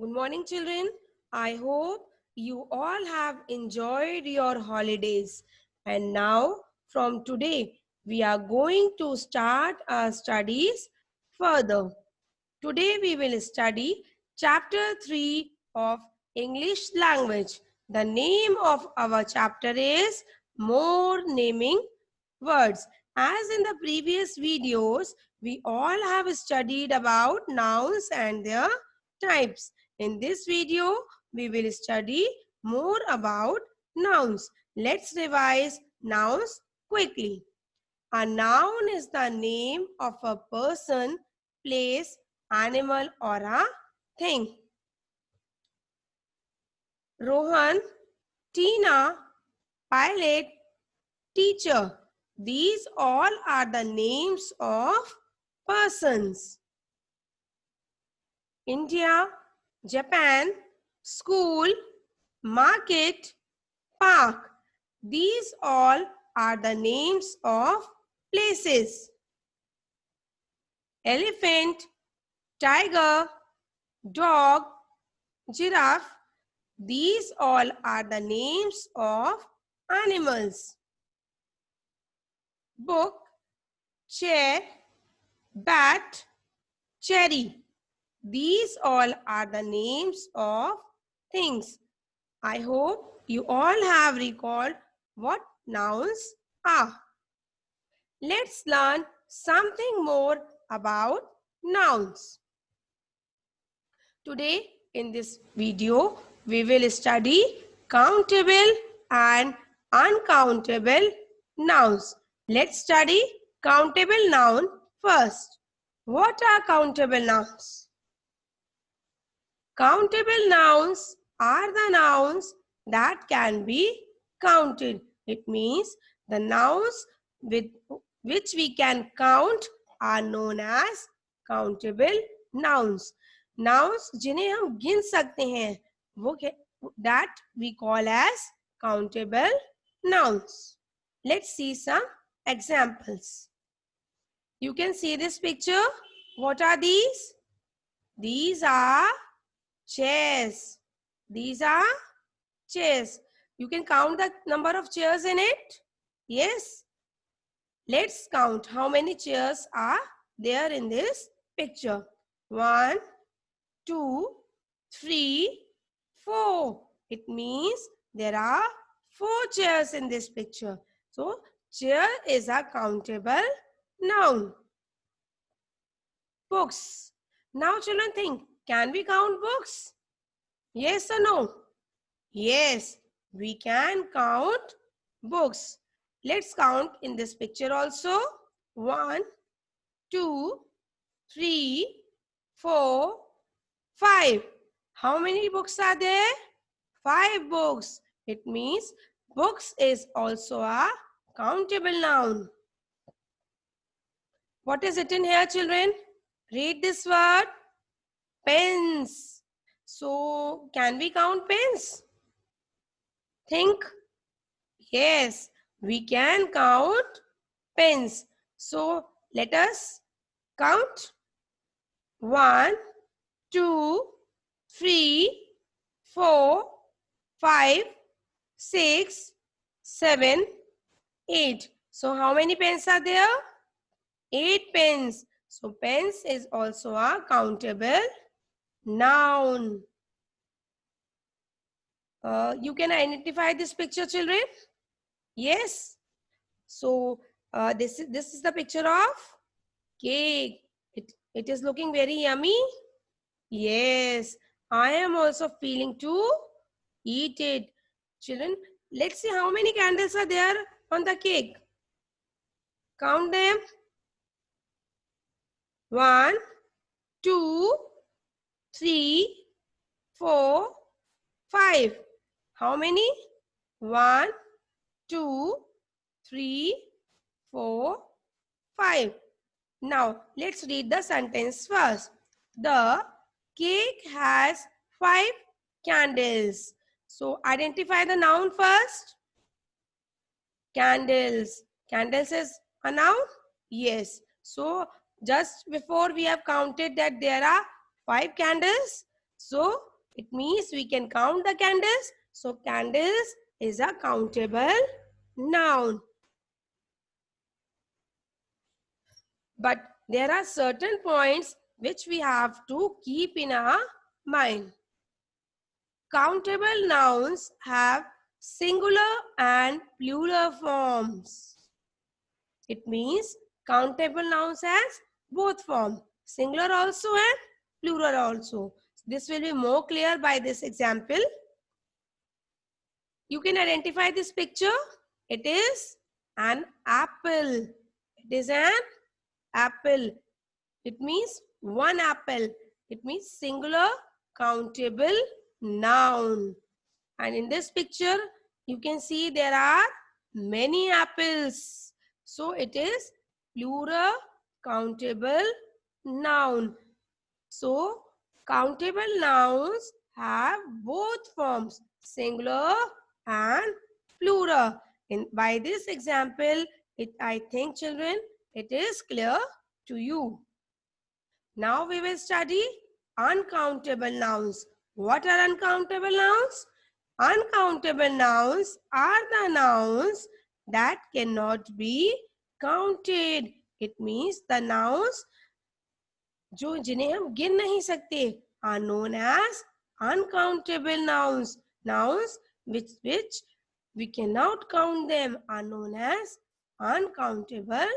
Good morning, children. I hope you all have enjoyed your holidays. And now, from today, we are going to start our studies further. Today, we will study chapter 3 of English language. The name of our chapter is More Naming Words. As in the previous videos, we all have studied about nouns and their types. In this video, we will study more about nouns. Let's revise nouns quickly. A noun is the name of a person, place, animal or a thing. Rohan, Tina, pilot, teacher. These all are the names of persons. India, Japan, school, market, park. These all are the names of places. Elephant, tiger, dog, giraffe. These all are the names of animals. Book, chair, bat, cherry. These all are the names of things. I hope you all have recalled what nouns are. Let's learn something more about nouns. Today in this video, we will study countable and uncountable nouns. Let's study countable noun first. What are countable nouns? Countable nouns are the nouns that can be counted. It means the nouns with which we can count are known as countable nouns. Nouns जिन्हें हम गिन सकते हैं वो that we call as countable nouns. Let's see some examples. You can see this picture. What are these? These are chairs. These are chairs. You can count the number of chairs in it. Yes. Let's count how many chairs are there in this picture. 1, 2, 3, 4. It means there are 4 chairs in this picture. So, chair is a countable noun. Books. Now children think, can we count books? Yes or no? Yes, we can count books. Let's count in this picture also. 1, 2, 3, 4, 5. How many books are there? 5 books. It means books is also a countable noun. What is written here, children? Read this word. Pens. So, can we count pens? Think. Yes, we can count pens. So, let us count. 1, 2, 3, 4, 5, 6, 7, 8. So, how many pens are there? 8 pens. So, pens is also a countable noun. You can identify this picture, children? Yes. So, this is the picture of cake. It is looking very yummy. Yes, I am also feeling to eat it. Children, let's see how many candles are there on the cake. Count them. 1, 2, 3, 4, 5. How many? 1, 2, 3, 4, 5. Now, let's read the sentence first. The cake has 5 candles. So, identify the noun first. Candles. Candles is a noun? Yes. So, just before we have counted that there are 5 candles. So, It means we can count the candles. So candles is a countable noun. But there are certain points which we have to keep in our mind. Countable nouns have singular and plural forms. It means countable nouns has both forms, singular also and plural also. This will be more clear by this example. You can identify this picture. It is an apple. It is an apple. It means one apple. It means singular countable noun. And in this picture, you can see there are many apples. So it is plural countable noun. So countable nouns have both forms, singular and plural. By this example, I think children, it is clear to you. Now we will study uncountable nouns. What are uncountable nouns? Uncountable nouns are the nouns that cannot be counted. It means the nouns जिन्हें हम गिन नहीं सकते are known as uncountable nouns. Nouns which we cannot count them are known as uncountable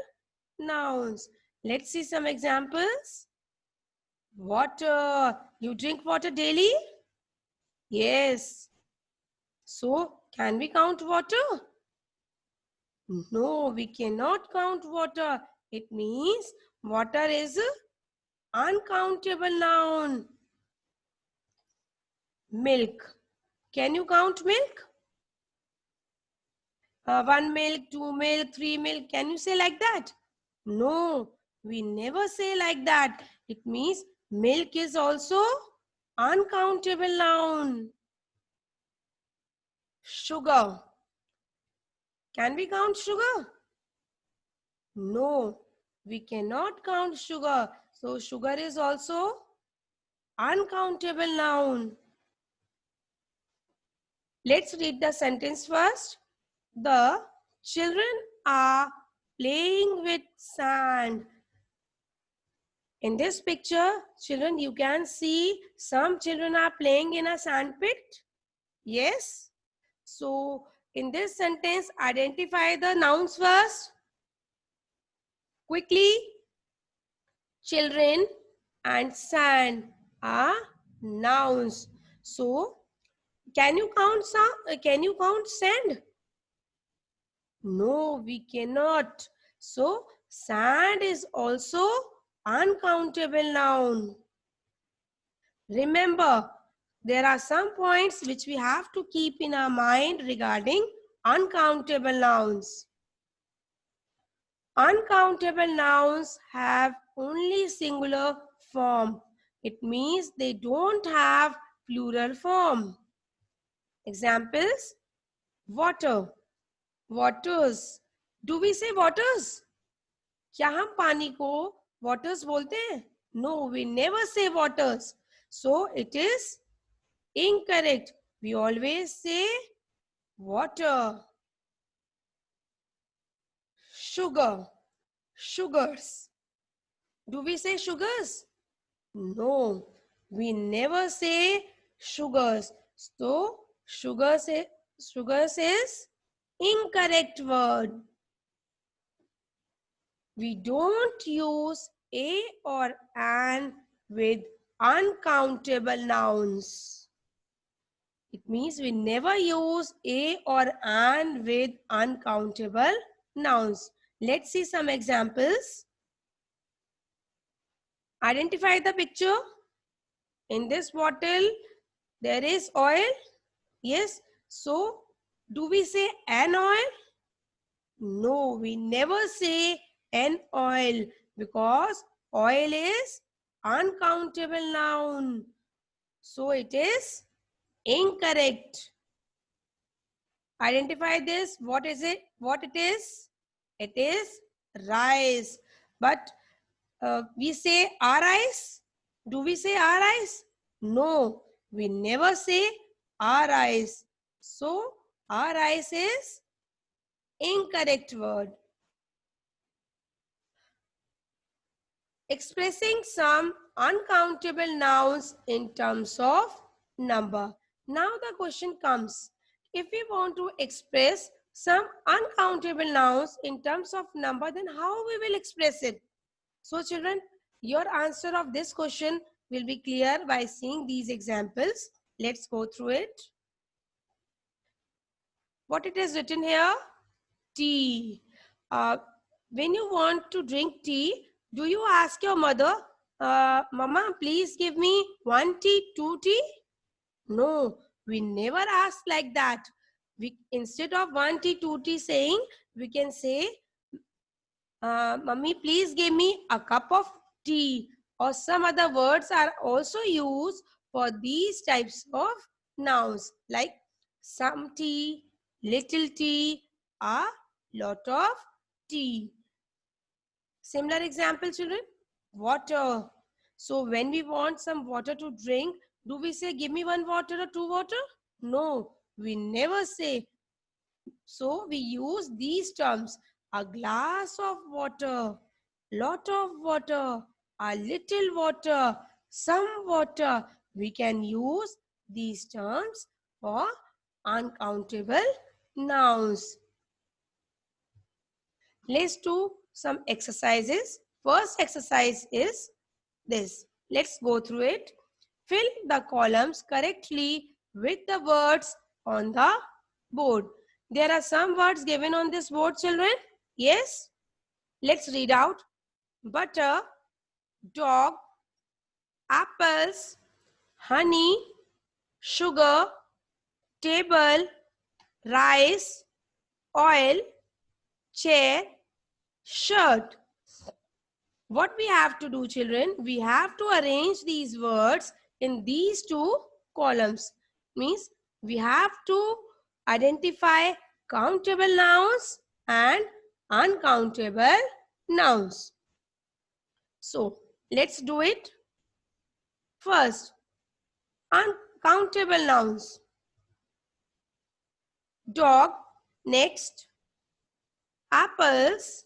nouns. Let's see some examples. Water. You drink water daily? Yes. So, can we count water? No, we cannot count water. It means water is an uncountable noun. Milk. Can you count milk? One milk, two milk, three milk. Can you say like that? No, we never say like that. It means milk is also uncountable noun. Sugar. Can we count sugar? No, we cannot count sugar. So sugar is also uncountable noun. Let's read the sentence first. The children are playing with sand. In this picture, children, you can see some children are playing in a sand pit. Yes. So, in this sentence, identify the nouns first. Quickly, children and sand are nouns. So, can you count sand? No, we cannot. So, sand is also uncountable noun. Remember, there are some points which we have to keep in our mind regarding uncountable nouns. Uncountable nouns have only singular form. It means they don't have plural form. Examples: water, waters. Do we say waters? क्या हम पानी को waters बोलते हैं? No, we never say waters. So it is incorrect. We always say water. Sugar, sugars. Do we say sugars? No, we never say sugars. So sugars is incorrect word. We don't use a or an with uncountable nouns. It means we never use a or an with uncountable nouns. Let's see some examples. Identify the picture. In this bottle, there is oil. Yes. So, do we say an oil? No, we never say an oil because oil is uncountable noun. So, it is incorrect. Identify this. What is it? What it is? It is rice. But we say our rice. Do we say our rice? No, We never say our eyes. So, our eyes is incorrect word. Expressing some uncountable nouns in terms of number. Now the question comes, if we want to express some uncountable nouns in terms of number, then how we will express it? So children, your answer of this question will be clear by seeing these examples. Let's go through it. What it is written here? Tea. When you want to drink tea, do you ask your mother, Mama, please give me 1 tea, 2 tea? No, we never ask like that. We, instead of 1 tea, 2 tea saying, we can say, Mummy, please give me a cup of tea. Or some other words are also used for these types of nouns like some tea, little tea, a lot of tea. Similar example, children, water. So when we want some water to drink, do we say give me 1 water or 2 water? No, we never say. So we use these terms, a glass of water, lot of water, a little water, some water. We can use these terms for uncountable nouns. Let's do some exercises. First exercise is this. Let's go through it. Fill the columns correctly with the words on the board. There are some words given on this board, children. Yes? Let's read out. Butter, dog, apples, honey, sugar, table, rice, oil, chair, shirt. What we have to do, children, we have to arrange these words in these two columns. Means we have to identify countable nouns and uncountable nouns. So let's do it. First, uncountable nouns. Dog, next, apples,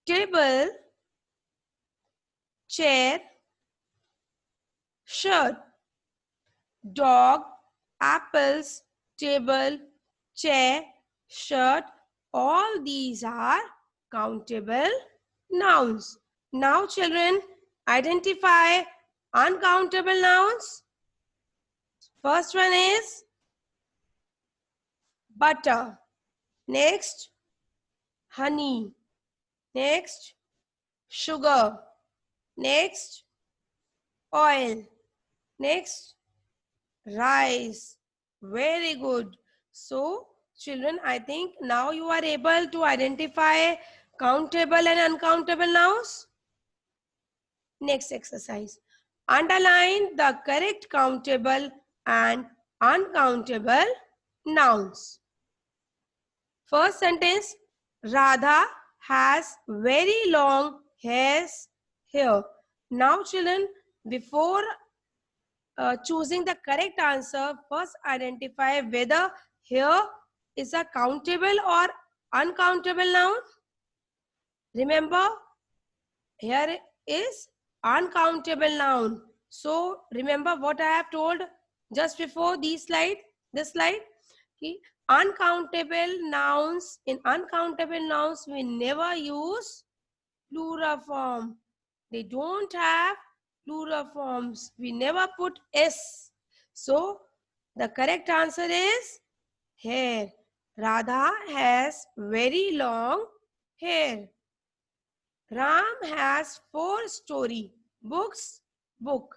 table, chair, shirt. Dog, apples, table, chair, shirt. All these are countable nouns. Now children, identify uncountable nouns. First one is butter. Next, honey. Next, sugar. Next, oil. Next, rice. Very good. So, children, I think now you are able to identify countable and uncountable nouns. Next exercise. Underline the correct countable and uncountable nouns. First sentence, Radha has very long hairs here. Now children, before choosing the correct answer, first identify whether here is a countable or uncountable noun. Remember, here is uncountable noun. So remember what I have told just before this slide. Okay. Uncountable nouns, in uncountable nouns we never use plural form. They don't have plural forms. We never put s. So the correct answer is hair. Radha has very long hair. Ram has 4 story books. Book.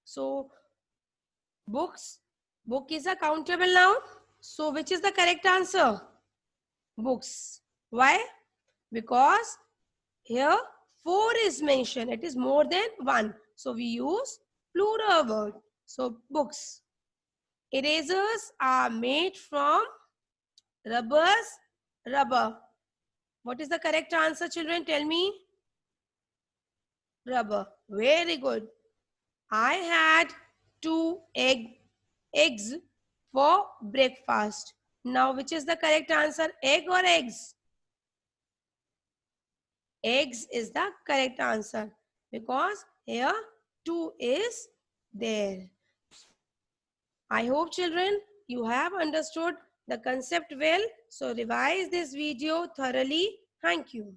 So book is a countable noun. So which is the correct answer? Books. Why? Because here 4 is mentioned. It is more than 1. So we use plural word. So books. Erasers are made from rubber. What is the correct answer, children? Tell me. Rubber. Very good. I had 2 eggs for breakfast. Now, which is the correct answer? Egg or eggs? Eggs is the correct answer because here 2 is there. I hope children you have understood the concept well. So revise this video thoroughly. Thank you.